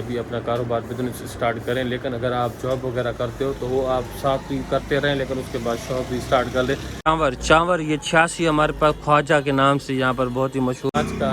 अभी अपना कारोबार बिजनेस स्टार्ट करें। लेकिन अगर आप जॉब वगैरह करते हो तो वो आप साथ ही करते रहें, लेकिन उसके बाद शॉप भी स्टार्ट कर लें। चावल ये 86 हमारे पास ख्वाजा के नाम से यहाँ पर बहुत ही मशहूर। आज का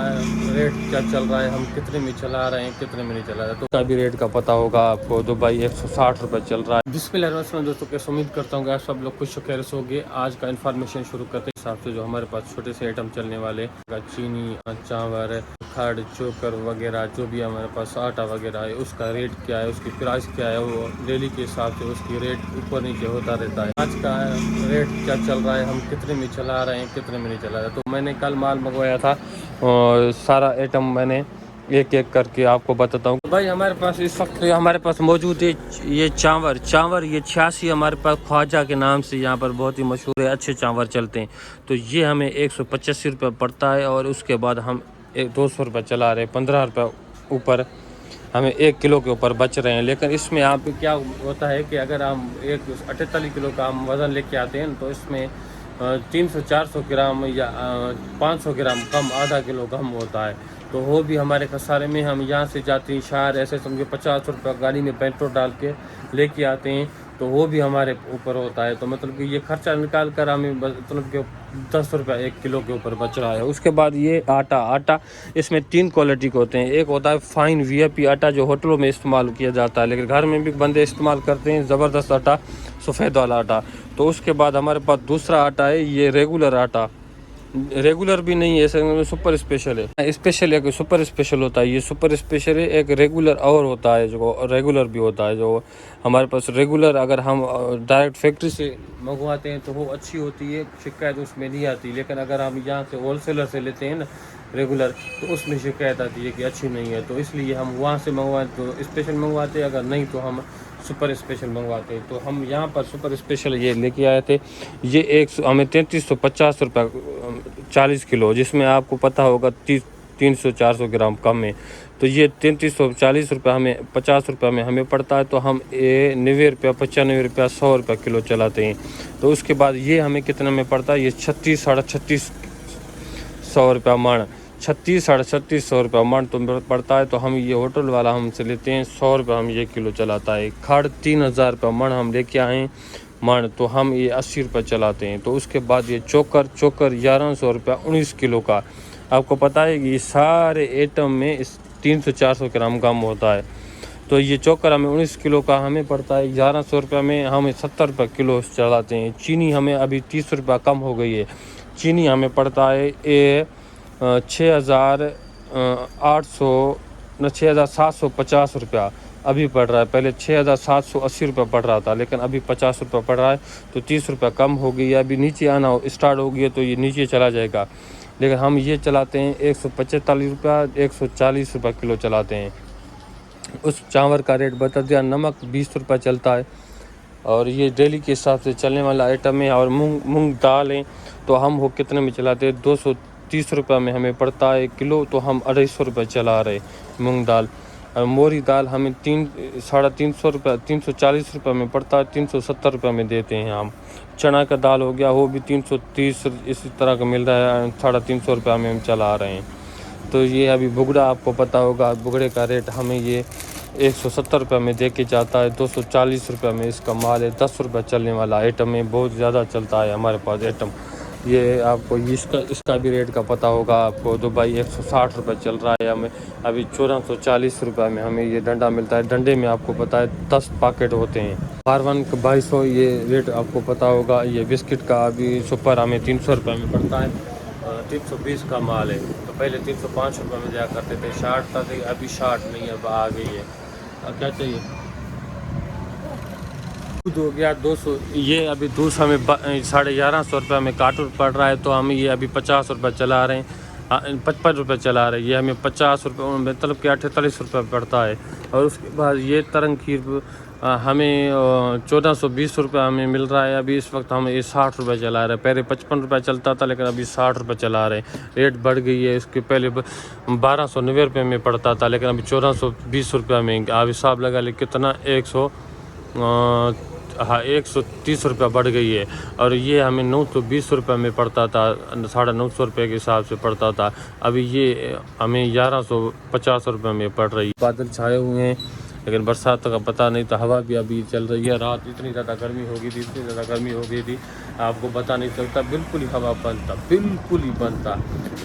रेट क्या चल रहा है, हम कितने में चला रहे हैं, कितने में नहीं चला रहे, तो उसका भी रेट का पता होगा आपको। दुबई 160 रुपये चल रहा है। बिस्मिल्लाह दोस्तों, कैसे उम्मीद करता हूँ आप सब लोग खुश खैर से होंगे। आज का इन्फॉर्मेशन शुरू करते हैं हिसाब से जो हमारे पास छोटे से आइटम चलने वाले, चीनी, चावल, खड़, चोकर वगैरह जो भी हमारे पास आटा वगैरह है, उसका रेट क्या है, उसकी प्राइस क्या है, वो डेली के हिसाब से उसकी रेट ऊपर नीचे होता रहता है। आज का रेट क्या चल रहा है, हम कितने में चला रहे हैं, कितने में नहीं चला रहे। तो मैंने कल माल मंगवाया था और सारा आइटम मैंने एक एक करके आपको बताता हूँ। भाई हमारे पास इस वक्त हमारे पास मौजूद है ये चावल ये 86 हमारे पास ख्वाजा के नाम से यहाँ पर बहुत ही मशहूर है, अच्छे चावल चलते हैं। तो ये हमें 185 रुपये पड़ता है और उसके बाद हम 200 रुपये चला रहे हैं, 15 रुपये ऊपर हमें 1 किलो के ऊपर बच रहे हैं। लेकिन इसमें आप क्या होता है कि अगर हम 48 किलो का हम वज़न लेके आते हैं तो इसमें 300-400 ग्राम या 500 ग्राम कम, आधा किलो कम होता है। तो वो भी हमारे खसारे में, हम यहाँ से जाते हैं शहर, ऐसे समझो 50 रुपये गाड़ी में पेट्रोल डाल के लेके आते हैं, तो वो भी हमारे ऊपर होता है। तो मतलब कि ये खर्चा निकाल कर हमें मतलब कि 10 रुपये 1 किलो के ऊपर बच रहा है। उसके बाद ये आटा इसमें 3 क्वालिटी के होते हैं। एक होता है फाइन VIP आटा जो होटलों में इस्तेमाल किया जाता है, लेकिन घर में भी बंदे इस्तेमाल करते हैं, ज़बरदस्त आटा, सफ़ेद वाला आटा। तो उसके बाद हमारे पास दूसरा आटा है ये रेगुलर आटा, रेगुलर भी नहीं है, ऐसे सुपर स्पेशल है। स्पेशल एक सुपर स्पेशल होता है, ये सुपर स्पेशल है। एक रेगुलर और होता है जो रेगुलर भी होता है। जो हमारे पास रेगुलर अगर हम डायरेक्ट फैक्ट्री से मंगवाते हैं तो वो अच्छी होती है, शिकायत उसमें नहीं आती। लेकिन अगर हम यहाँ से होलसेलर से लेते हैं ना रेगुलर, तो उसमें शिकायत आती है कि अच्छी नहीं है। तो इसलिए हम वहाँ से मंगवाएं तो स्पेशल मंगवाते हैं, अगर नहीं तो हम सुपर स्पेशल मंगवाते हैं। तो हम यहाँ पर सुपर स्पेशल ये लेके आए थे। ये हमें 3350 रुपये 40 किलो, जिसमें आपको पता होगा 300-400 ग्राम कम है। तो ये 3340 रुपये हमें 50 रुपये में हमें पड़ता है। तो हम 90 रुपये, 95 रुपये, 100 रुपये किलो चलाते हैं। तो उसके बाद ये हमें कितने में पड़ता है, ये 36-3650 रुपये मण, 36-3650 रुपये मण तो पड़ता है। तो हम ये होटल वाला हमसे लेते हैं 100 रुपये, हम ये किलो चलाता है। खड़ 3000 रुपये मण हम लेके आए मण, तो हम ये 80 रुपये चलाते हैं। तो उसके बाद ये चोकर 1100 रुपये 19 किलो का। आपको पता है कि ये सारे आइटम में 300-400 ग्राम कम होता है। तो ये चोकर हमें 19 किलो का हमें पड़ता है 1100 रुपये में, हम 70 रुपये किलो चलाते हैं। चीनी हमें अभी 30 रुपये कम हो गई है, चीनी हमें पड़ता है 6,750 रुपया अभी पड़ रहा है। पहले 6,780 रुपये पड़ रहा था, लेकिन अभी 50 रुपये पड़ रहा है। तो 30 रुपये कम हो गई है, अभी नीचे आना स्टार्ट हो गई है, तो ये नीचे चला जाएगा। लेकिन हम ये चलाते हैं 145 रुपया, 140 रुपये किलो चलाते हैं। उस चावल का रेट बता दिया। नमक 20 रुपये चलता है और ये डेली के हिसाब से चलने वाला आइटम है। और मूंग दाल है तो हम वो कितने में चलाते हैं, 230 रुपये में हमें पड़ता है किलो। तो हम 250 रुपये चला रहे मूंग दाल। और मोरी दाल हमें 350 रुपये, 340 रुपये में पड़ता है, 370 रुपये में देते हैं हम। चना का दाल हो गया, वो भी 330 इसी तरह का मिल रहा है, 350 रुपये में हम चला रहे हैं। तो ये अभी बुगड़ा आपको पता होगा, बुगड़े का रेट हमें ये 170 रुपये में दे के जाता है। 240 रुपये में इसका माल है। 10 रुपये चलने वाला आइटम है, बहुत ज़्यादा चलता है हमारे पास आइटम। ये आपको इसका भी रेट का पता होगा आपको। दुबई 160 रुपये चल रहा है, हमें अभी 1440 रुपये में हमें ये डंडा मिलता है। डंडे में आपको पता है 10 पैकेट होते हैं। R1 का 2200 ये रेट आपको पता होगा। ये बिस्किट का अभी सुपर हमें 300 रुपये में पड़ता है, 320 का माल है। तो पहले 305 रुपये में दिया करते थे, 60 था, अभी 60 नहीं है, अब आ गई है। अब क्या चाहिए, दूध हो गया 200, ये अभी दूध हमें 1150 रुपये में कार्टून पड़ रहा है। तो हम ये अभी 50 रुपये चला रहे हैं, 55 रुपये चला रहे हैं। ये हमें 50 रुपये मतलब कि 48 रुपये पड़ता है। और उसके बाद ये तरंग खीर हमें 1420 रुपये हमें मिल रहा है अभी इस वक्त। हम ये 60 रुपये चला रहे हैं, पहले 55 रुपये चलता था, लेकिन अभी 60 रुपये चला रहे हैं। रेट बढ़ गई है, इसके पहले 1290 रुपये में पड़ता था, लेकिन अभी 1420 रुपये में। आप हिसाब लगा ले कितना, हाँ 130 रुपया बढ़ गई है। और ये हमें 920 रुपये में पड़ता था, 950 रुपये के हिसाब से पड़ता था। अभी ये हमें 1150 रुपये में पड़ रही है। बादल छाए हुए हैं लेकिन बरसात का पता नहीं, तो हवा भी अभी चल रही है। रात इतनी ज़्यादा गर्मी हो गई थी, इतनी ज़्यादा गर्मी हो गई थी, आपको पता नहीं चलता, बिल्कुल ही हवा बंद था, बिल्कुल ही बंद था।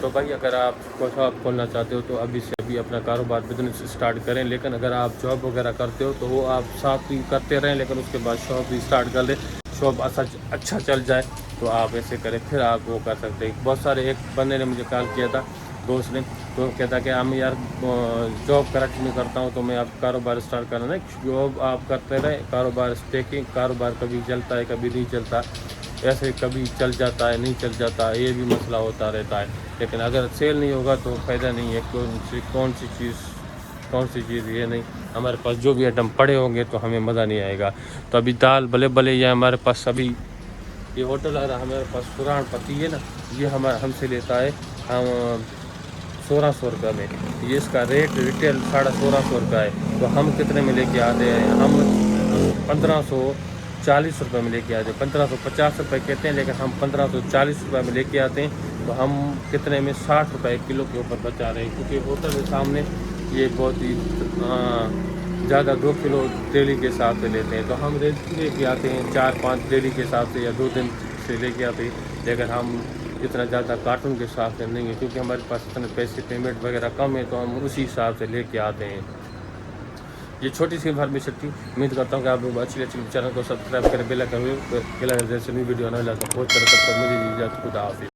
तो भाई अगर आप शॉप खोलना चाहते हो तो अभी से अभी अपना कारोबार बिजनेस स्टार्ट करें। लेकिन अगर आप जॉब वगैरह करते हो तो वो आप साथ ही करते रहें, लेकिन उसके बाद शॉप भी स्टार्ट कर लें। शॉप अच्छा चल जाए तो आप ऐसे करें, फिर आप वो कर सकते हैं। बहुत सारे, एक बंदे ने मुझे कॉल किया था, दोस्त ने, तो कहता कि हम यार जॉब कंटिन्यू करता हूँ तो मैं आप कारोबार स्टार्ट करना है। जॉब आप करते रहे, कारोबार स्टेकिंग, कारोबार कभी चलता है कभी नहीं चलता, ऐसे कभी चल जाता है नहीं चल जाता, ये भी मसला होता रहता है। लेकिन अगर सेल नहीं होगा तो फ़ायदा नहीं है। कौन सी चीज़ ये नहीं, हमारे पास जो भी आइटम पड़े होंगे तो हमें मज़ा नहीं आएगा। तो अभी दाल भले ये हमारे पास अभी ये होटल आ रहा, हमारे पास सुरान पति है ना, ये हमसे लेता है हम 1600 रुपये में। ये इसका रेट रिटेल 1650 रुपये है। तो हम कितने में लेके आते हैं, हम 1540 रुपये में लेके आते हैं। 1550 रुपये कहते हैं लेकिन हम 1540 रुपये में लेके आते हैं। तो हम कितने में 60 रुपये किलो के ऊपर बचा रहे हैं, क्योंकि होटल के सामने ये बहुत ही ज़्यादा 2 किलो डेली के हिसाब से लेते हैं। तो हम लेके आते हैं 4-5 डेली के हिसाब से या 2 दिन से लेके आते हैं। लेकिन हम इतना ज़्यादा कार्टून के हिसाब से नहीं है, क्योंकि हमारे पास इतने पैसे पेमेंट वगैरह कम है, तो हम उसी हिसाब से लेके आते हैं। ये छोटी सी इन्फॉर्मेशन थी। उम्मीद करता हूँ कि आप लोग अच्छी चैनल को सब्सक्राइब करें, बेल आइकन जैसे न्यू वीडियो आने लगा तो बहुत तरह तक मुझे इजाज़त, खुदा हाफिज़।